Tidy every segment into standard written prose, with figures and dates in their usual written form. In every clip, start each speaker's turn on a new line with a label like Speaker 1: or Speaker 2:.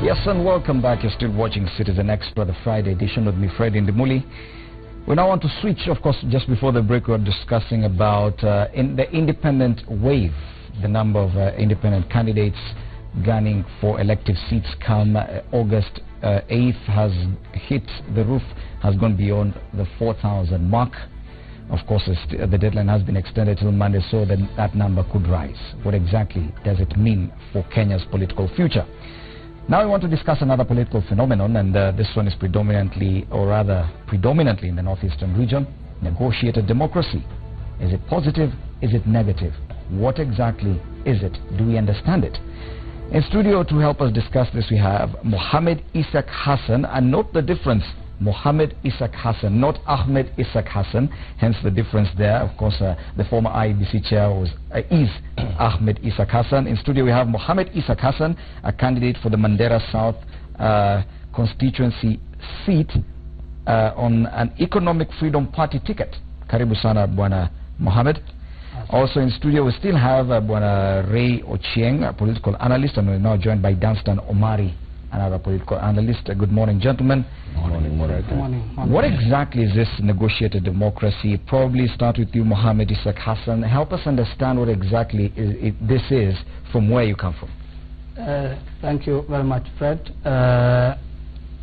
Speaker 1: Yes, and welcome back. You're still watching Citizen Extra, the Friday edition with me, Fred Indimuli. We now want to switch, of course, just before the break we were discussing about in the independent wave, the number of independent candidates gunning for elective seats come August 8th has hit the roof, has gone beyond the 4,000 mark. Of course, the deadline has been extended till Monday, so that number could rise. What exactly does it mean for Kenya's political future? Now we want to discuss another political phenomenon, and this one is predominantly in the northeastern region, negotiated democracy. Is it positive? Is it negative? What exactly is it? Do we understand it? In studio to help us discuss this, we have Mohamed Isaac Hassan, and note the difference. Mohamed Isaac Hassan, not Ahmed Isaac Hassan, hence the difference there. Of course, the former IEBC chair is Ahmed Isaac Hassan. In studio we have Mohamed Isaac Hassan, a candidate for the Mandera South constituency seat on an Economic Freedom Party ticket. Karibu sana Bwana Mohamed. Also in studio we still have Bwana Ray Ochieng, a political analyst, and we're now joined by Dunstan Omari, another political analyst. Good morning, gentlemen.
Speaker 2: Morning.
Speaker 1: What exactly is this negotiated democracy? Probably start with you, Mohamed Isaac Hassan. Help us understand what exactly this is from where you come from.
Speaker 2: Thank you very much, Fred.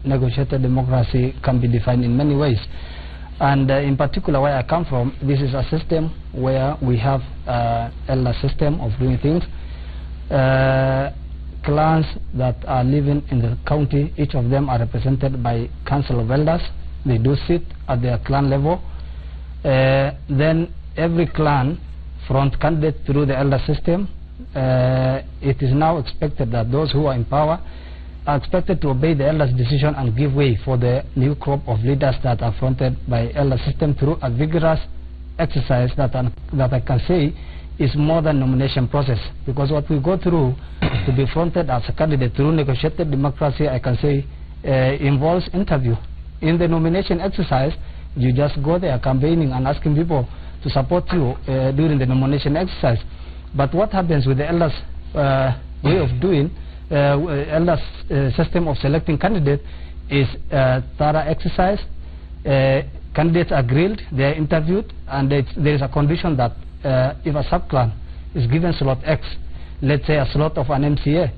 Speaker 2: Negotiated democracy can be defined in many ways. And in particular, where I come from, this is a system where we have elder system of doing things. Clans that are living in the county, each of them are represented by council of elders. They do sit at their clan level. Then every clan front candidate through the elder system. It is now expected that those who are in power are expected to obey the elders' decision and give way for the new crop of leaders that are fronted by elder system through a vigorous exercise that I can say is more than nomination process, because what we go through to be fronted as a candidate through negotiated democracy, I can say, involves interview. In the nomination exercise, you just go there campaigning and asking people to support you during the nomination exercise. But what happens with the elders' way of doing, elders' system of selecting candidates is thorough exercise. Candidates are grilled, they are interviewed, and there is a condition that if a sub-clan is given slot X, let's say a slot of an MCA,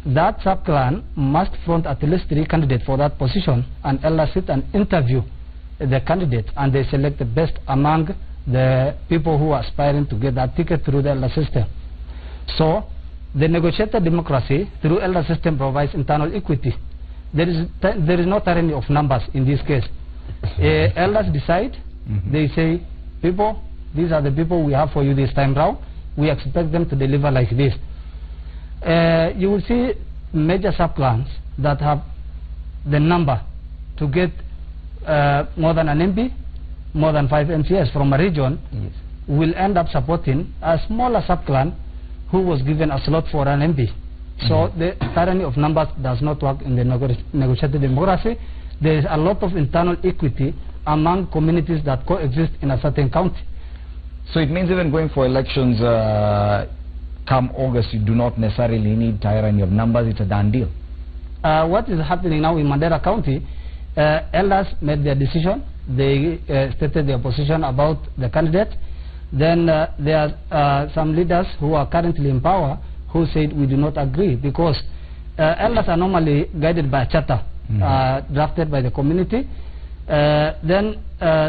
Speaker 2: that sub-clan must front at least 3 candidates for that position, and elders sit and interview the candidates, and they select the best among the people who are aspiring to get that ticket through the elder system. So the negotiated democracy through elder system provides internal equity. There is no tyranny of numbers in this case. Elders decide. They say, people, these are the people we have for you this time round. We expect them to deliver like this. You will see major sub-clans that have the number to get more than an MP, more than 5 MCS from a region, will end up supporting a smaller sub-clan who was given a slot for an MP. So the tyranny of numbers does not work in the negotiated democracy. There is a lot of internal equity among communities that coexist in a certain county.
Speaker 1: So it means even going for elections come August, you do not necessarily need tyranny of numbers, it's a done deal.
Speaker 2: What is happening now in Mandera County, elders made their decision. They stated their position about the candidate. Then there are some leaders who are currently in power who said we do not agree, because elders are normally guided by a charter drafted by the community. Then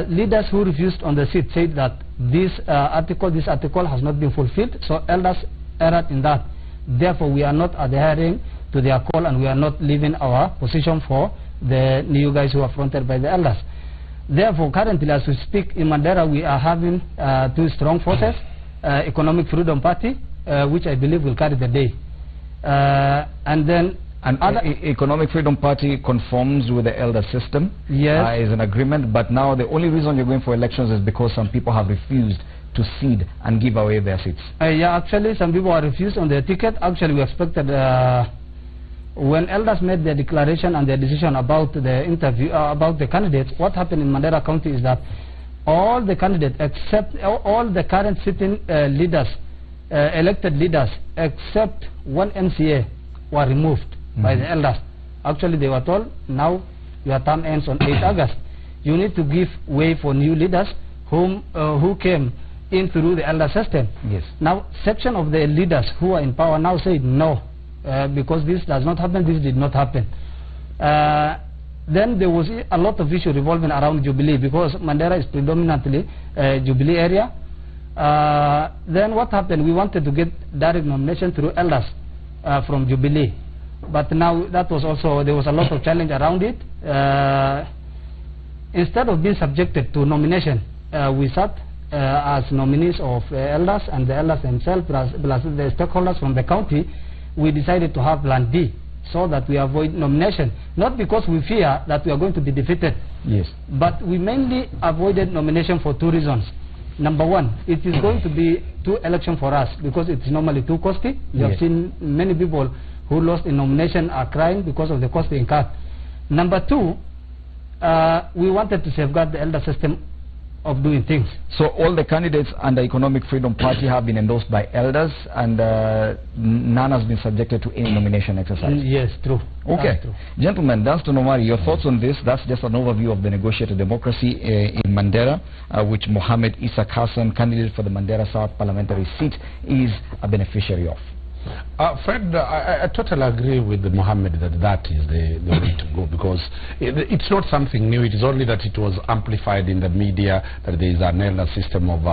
Speaker 2: leaders who refused on the seat said that this article has not been fulfilled, so elders erred in that. Therefore, we are not adhering to their call, and we are not leaving our position for the new guys who are fronted by the elders. Therefore, currently, as we speak, in Mandera, we are having 2 strong forces, Economic Freedom Party, which I believe will carry the day. And then
Speaker 1: Economic Freedom Party conforms with the elder system.
Speaker 2: Yes.
Speaker 1: Is an agreement, but now the only reason you're going for elections is because some people have refused to cede and give away their seats.
Speaker 2: Yeah, actually some people are refused on their ticket. Actually, we expected when elders made their declaration and their decision about the interview, about the candidates, what happened in Mandera County is that all the candidates except all the current sitting leaders, elected leaders, except one MCA, were removed by the elders. Actually, they were told, now your term ends on 8 August. You need to give way for new leaders who came in through the elder system.
Speaker 1: Yes.
Speaker 2: Now, section of the leaders who are in power now say no, because this does not happen, this did not happen. Then there was a lot of issue revolving around Jubilee, because Mandera is predominantly Jubilee area. Then what happened? We wanted to get direct nomination through elders from Jubilee, but now that was also, there was a lot of challenge around it. Instead of being subjected to nomination, we sat as nominees of elders, and the elders themselves plus the stakeholders from the county. We decided to have plan B, so that we avoid nomination, not because we fear that we are going to be defeated.
Speaker 1: Yes.
Speaker 2: But we mainly avoided nomination for 2 reasons. Number one, it is going to be 2 elections for us, because it's normally too costly. You have seen many people who lost in nomination are crying because of the cost incurred. Number 2, we wanted to safeguard the elder system of doing things.
Speaker 1: So all the candidates under Economic Freedom Party have been endorsed by elders, and none has been subjected to any nomination exercise?
Speaker 2: Yes, true.
Speaker 1: Okay.
Speaker 2: True.
Speaker 1: Gentlemen, Dunstan Omari, your thoughts on this? That's just an overview of the negotiated democracy in Mandera, which Mohammed Isaac Hassan, candidate for the Mandera South parliamentary seat, is a beneficiary of.
Speaker 3: Fred, I totally agree with Mohammed that is the way to go, because it's not something new. It is only that it was amplified in the media that there is an elder system of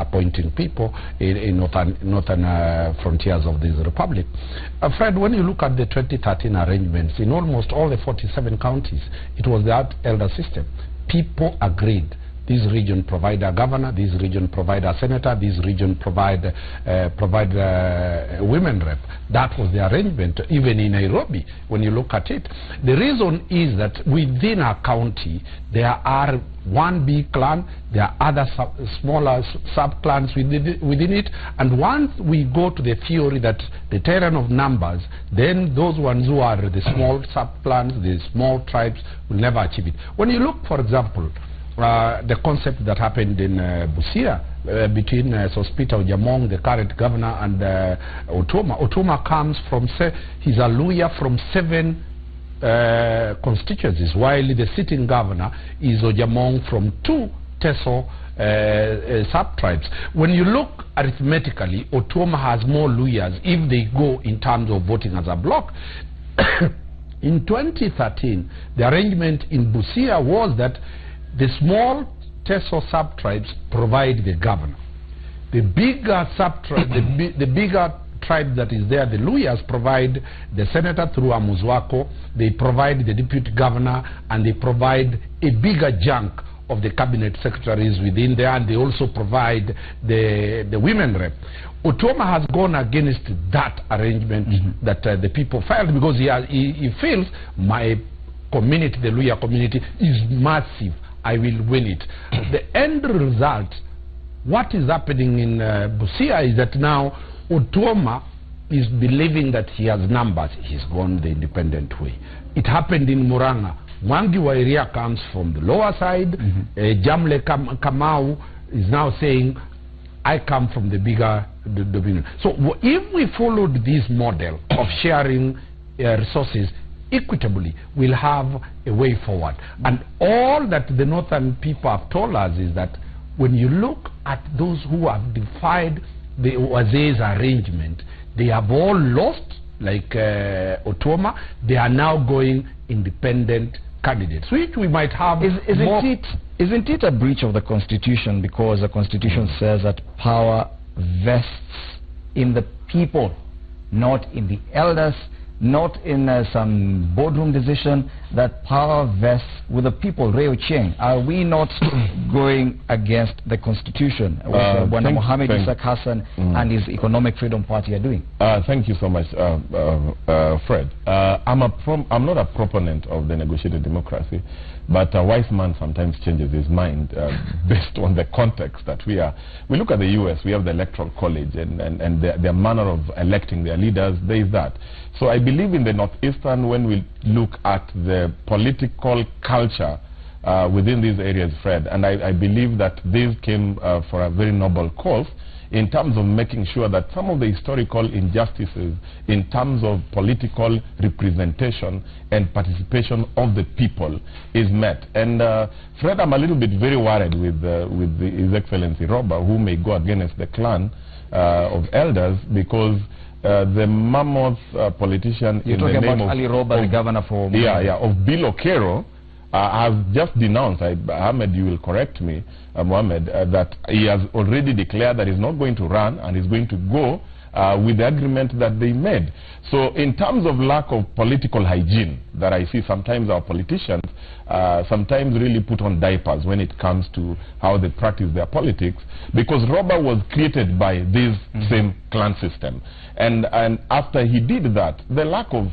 Speaker 3: appointing people in northern frontiers of this republic. Fred, when you look at the 2013 arrangements, in almost all the 47 counties, it was that elder system. People agreed. This region provide a governor, this region provide a senator, this region provide women rep. That was the arrangement, even in Nairobi, when you look at it. The reason is that within a county, there are one big clan, there are other smaller sub-clans within it, and once we go to the theory that the terrain of numbers, then those ones who are the small sub-clans, the small tribes, will never achieve it. When you look, for example, the concept that happened in Busia between Sospita Ojamong, the current governor, and Otoma. Otoma comes from, he's a lawyer from 7 constituencies, while the sitting governor is Ojamong from 2 Teso sub-tribes. When you look arithmetically, Otoma has more lawyers if they go in terms of voting as a bloc. In 2013, the arrangement in Busia was that the small Teso sub-tribes provide the governor. The bigger sub-tribe, the bigger tribe that is there, the Luyas, provide the senator through Amuzwako, they provide the deputy governor, and they provide a bigger chunk of the cabinet secretaries within there, and they also provide the women rep. Otoma has gone against that arrangement that the people filed, because he feels my community, the Luya community, is massive. I will win it. The end result, what is happening in Busia is that now Otoma is believing that he has numbers. He's gone the independent way. It happened in Muranga. Mwangi Wairia comes from the lower side. Jamle Kamau is now saying, I come from the bigger dominion. So if we followed this model of sharing resources equitably, we'll have a way forward. And all that the northern people have told us is that when you look at those who have defied the Oase's arrangement, they have all lost, like Otoma. They are now going independent candidates, which we might have.
Speaker 1: Isn't it a breach of the Constitution, because the Constitution says that power vests in the people, not in the elders, not in some boardroom decision, that power vests with the people? Reo Cheng, are we not going against the Constitution, when Mohammed Isaac Hassan and his Economic Freedom Party are doing?
Speaker 4: Thank you so much, Fred. I'm not a proponent of the negotiated democracy, but a wise man sometimes changes his mind based on the context that we are. We look at the US, we have the Electoral College, and their manner of electing their leaders, there is that. So I believe in the Northeastern, when we look at the political culture within these areas, Fred, and I believe that this came for a very noble cause, in terms of making sure that some of the historical injustices in terms of political representation and participation of the people is met. And Fred, I'm a little bit very worried with His Excellency Roba, who may go against the clan of elders, because the mammoth politician in the name of
Speaker 1: Ali Roba, the governor for
Speaker 4: of Bill Okero, has just denounced, Ahmed, you will correct me, Mohammed, that he has already declared that he's not going to run and he's going to go with the agreement that they made. So in terms of lack of political hygiene that I see, sometimes our politicians sometimes really put on diapers when it comes to how they practice their politics, because Roba was created by this same clan system. And after he did that, the lack of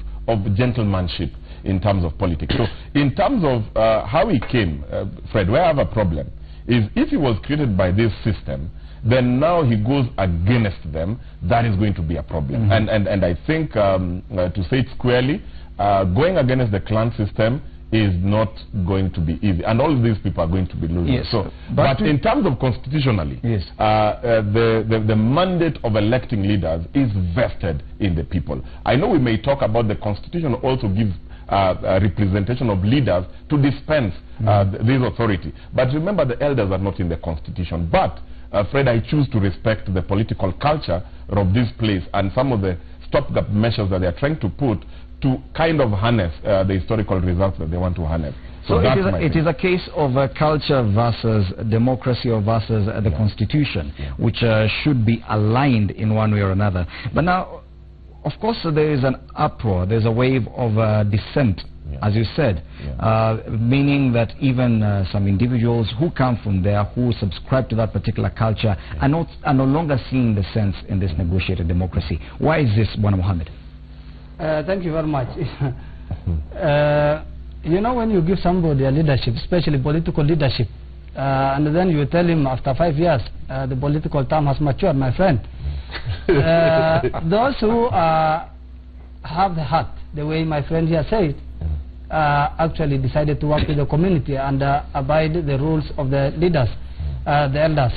Speaker 4: gentlemanship in terms of politics. So in terms of how he came, Fred, where I have a problem is if he was created by this system, then now he goes against them, that is going to be a problem. And I think, to say it squarely, going against the clan system is not going to be easy, and all these people are going to be losing.
Speaker 1: Yes,
Speaker 4: so, but in terms of constitutionally, yes, the mandate of electing leaders is vested in the people. I know we may talk about the constitution also gives representation of leaders to dispense this authority, but remember, the elders are not in the constitution. But Fred, I choose to respect the political culture of this place and some of the stopgap measures that they are trying to put to kind of harness the historical results that they want to harness.
Speaker 1: So it is a case of culture versus democracy, or versus the constitution, which should be aligned in one way or another. But now, of course, there is an uproar, there's a wave of dissent, as you said, meaning that even some individuals who come from there, who subscribe to that particular culture, are no longer seeing the sense in this negotiated democracy. Why is this, Bwana Mohammed?
Speaker 2: Thank you very much. You know, when you give somebody a leadership, especially political leadership, and then you tell him after 5 years the political term has matured, my friend. Those who have the heart, the way my friend here said, actually decided to work with the community and abide the rules of the leaders, the elders.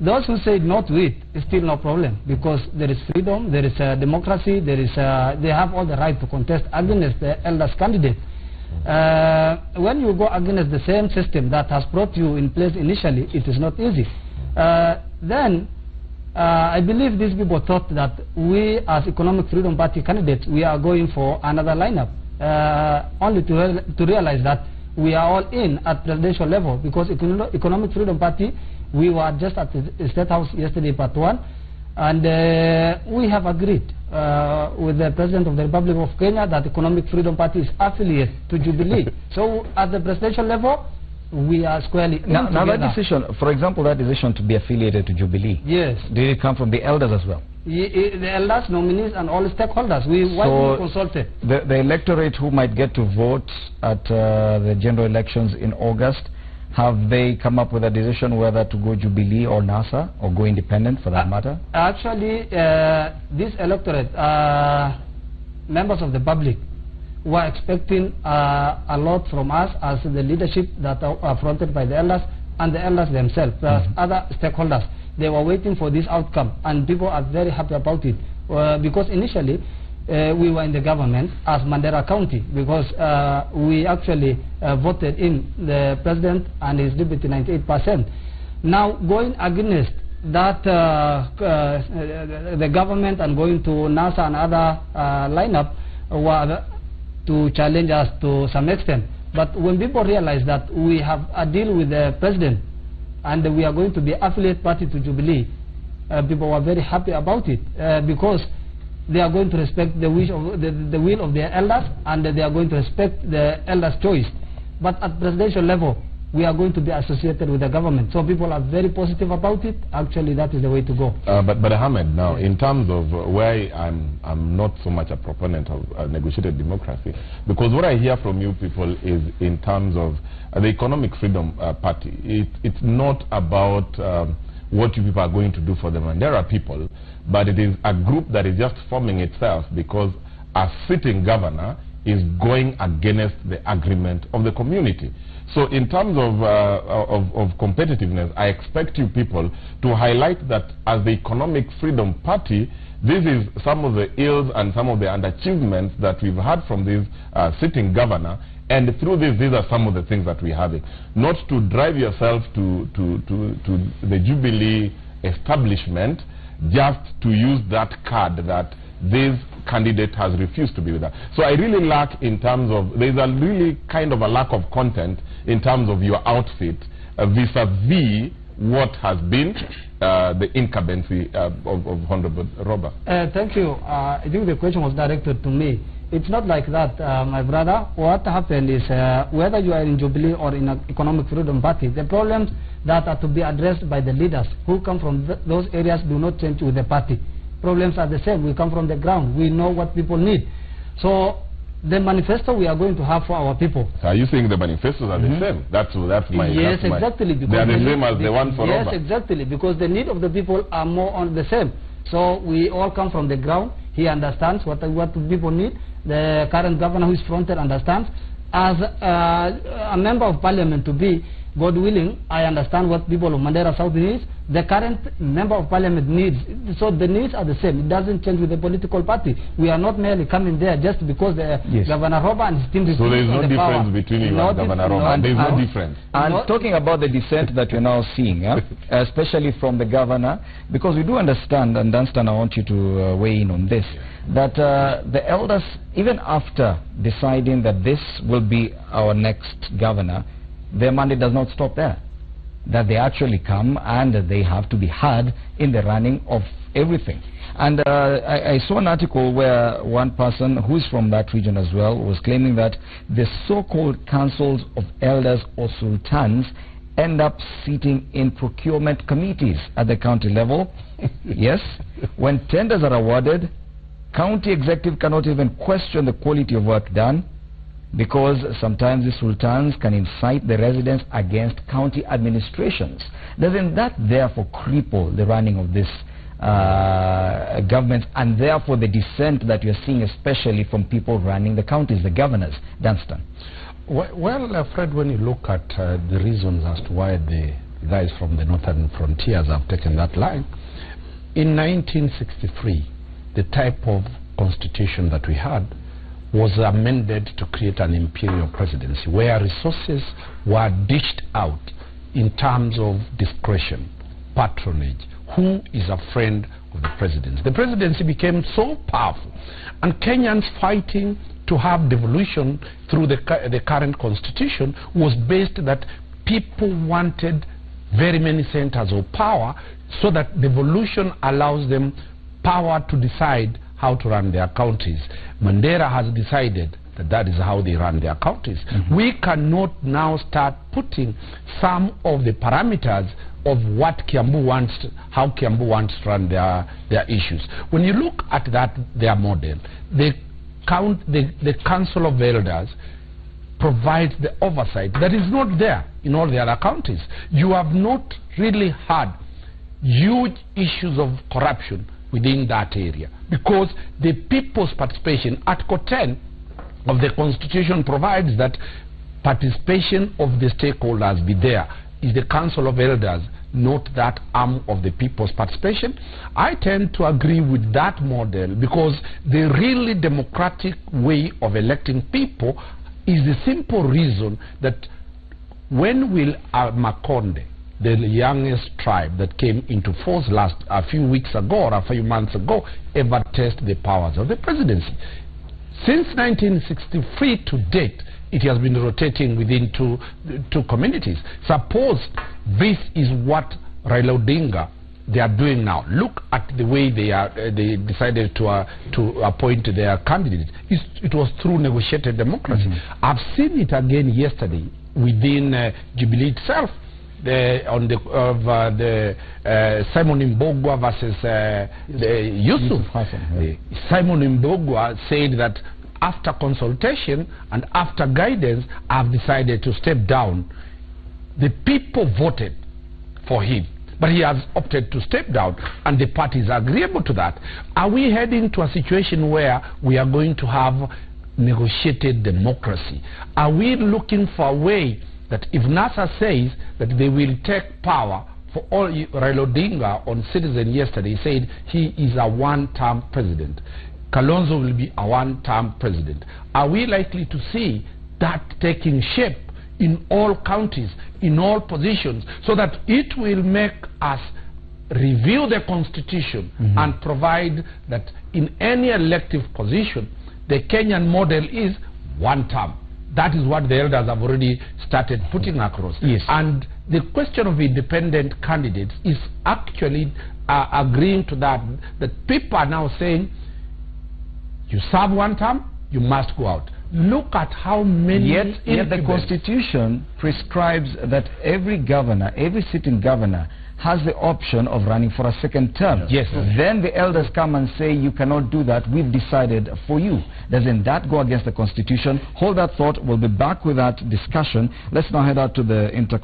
Speaker 2: Those who say not to it is still no problem, because there is freedom, there is democracy, there is they have all the right to contest against the elders candidate. When you go against the same system that has brought you in place initially, it is not easy. Then I believe these people thought that we as Economic Freedom Party candidates, we are going for another lineup, only to realize that we are all in at presidential level, because Economic Freedom Party, we were just at the State House yesterday, part 1, and we have agreed with the President of the Republic of Kenya that Economic Freedom Party is affiliate to Jubilee. So at the presidential level, we are squarely in
Speaker 1: now that decision, for example, that decision to be affiliated to Jubilee,
Speaker 2: yes,
Speaker 1: did it come from the elders as well?
Speaker 2: The elders, nominees, and all stakeholders. We widely consulted.
Speaker 1: The electorate who might get to vote at the general elections in August, have they come up with a decision whether to go Jubilee or NASA, or go independent for that matter?
Speaker 2: Actually, this electorate, members of the public, were expecting a lot from us as the leadership that are fronted by the elders and the elders themselves, plus other stakeholders. They were waiting for this outcome, and people are very happy about it, because initially we were in the government as Mandera County, because we actually voted in the president and his deputy 98%. Now going against that the government and going to NASA and other lineup were to challenge us to some extent. But when people realize that we have a deal with the president and we are going to be affiliate party to Jubilee, people were very happy about it, because they are going to respect the wish of the will of their elders, and they are going to respect the elders' choice. But at presidential level, we are going to be associated with the government. So people are very positive about it. Actually, that is the way to go.
Speaker 4: But Ahmed, now, in terms of why I'm not so much a proponent of negotiated democracy, because what I hear from you people is in terms of the Economic Freedom Party. It's not about what you people are going to do for the Mandera people, but it is a group that is just forming itself because a sitting governor is going against the agreement of the community. So in terms of competitiveness, I expect you people to highlight that as the Economic Freedom Party, this is some of the ills and some of the underachievements that we've had from this sitting governor, and through this, these are some of the things that we're having. Not to drive yourself to the Jubilee establishment, just to use that card that this candidate has refused to be with us. So I really lack in terms of, there's a really kind of a lack of content in terms of your outfit vis-a-vis what has been the incumbency of Honorable Robert.
Speaker 2: Thank you. I think the question was directed to me. It's not like that, my brother. What happened is, whether you are in Jubilee or in an Economic Freedom Party, the problems that are to be addressed by the leaders who come from those areas do not change with the party. Problems are the same. We come from the ground. We know what people need. So the manifesto we are going to have for our people.
Speaker 4: Are you saying the manifestos are the same? That's my...
Speaker 2: Yes, exactly.
Speaker 4: Because they are the same as the one for Robert.
Speaker 2: Yes, exactly. Because the need of the people are more on the same. So we all come from the ground. He understands what people need. The current governor who is fronted understands. As a member of parliament to be, God willing, I understand what people of Mandera South needs. The current member of parliament needs. So the needs are the same. It doesn't change with the political party. We are not merely coming there just because the Governor Robert and his team...
Speaker 4: So there is no difference between you and Governor Robert. There is no difference.
Speaker 1: And talking about the dissent that you're now seeing, especially from the governor, because we do understand, and Dunstan, I want you to weigh in on this, that the elders, even after deciding that this will be our next governor, their mandate does not stop there. That they actually come and they have to be heard in the running of everything. And I saw an article where one person who is from that region as well was claiming that the so-called councils of elders or sultans end up sitting in procurement committees at the county level. Yes, when tenders are awarded, county executive cannot even question the quality of work done, because sometimes the sultans can incite the residents against county administrations. Doesn't that therefore cripple the running of this government, and therefore the dissent that you're seeing, especially from people running the counties, the governors? Dunstan.
Speaker 3: Well, Fred, when you look at the reasons as to why the guys from the northern frontiers have taken that line, in 1963, the type of constitution that we had was amended to create an imperial presidency where resources were dished out in terms of discretion, patronage, who is a friend of the presidency. The presidency became so powerful, and Kenyans fighting to have devolution through the current constitution was based that people wanted very many centers of power, so that devolution allows them power to decide how to run their counties. Mandera has decided that that is how they run their counties. We cannot now start putting some of the parameters of what Kiambu wants, how Kiambu wants to run their issues. When you look at that, their model, the Council of Elders provides the oversight that is not there in all the other counties. You have not really had huge issues of corruption within that area, because the people's participation, Article 10 of the Constitution provides that participation of the stakeholders be there. Is the Council of Elders not that arm of the people's participation? I tend to agree with that model, because the really democratic way of electing people is the simple reason that when will Makonde, the youngest tribe that came into force a few weeks ago or a few months ago, ever test the powers of the presidency? Since 1963 to date, it has been rotating within two communities. Suppose this is what Raila Odinga they are doing now. Look at the way they decided to appoint their candidate. It was through negotiated democracy. I've seen it again yesterday within Jubilee itself. On the Simon Mbogwa versus Yusuf. Simon Mbogwa said that after consultation and after guidance, I've decided to step down. The people voted for him, but he has opted to step down, and the parties are agreeable to that. Are we heading to a situation where we are going to have negotiated democracy? Are we looking for a way that if NASA says that they will take power for all? Raila Odinga on Citizen yesterday said he is a one-term president. Kalonzo will be a one-term president. Are we likely to see that taking shape in all counties, in all positions, so that it will make us review the constitution and provide that in any elective position, the Kenyan model is one term? That is what the elders have already started putting across.
Speaker 1: Yes.
Speaker 3: And the question of independent candidates is actually agreeing to that, that people are now saying, you serve one term, you must go out. Look at how many...
Speaker 1: Yet the Constitution prescribes that every governor, every sitting governor, has the option of running for a second term.
Speaker 3: Yes.
Speaker 1: Then the elders come and say, you cannot do that, we've decided for you. Doesn't that go against the Constitution? Hold that thought. We'll be back with that discussion. Let's now head out to the intercontinental.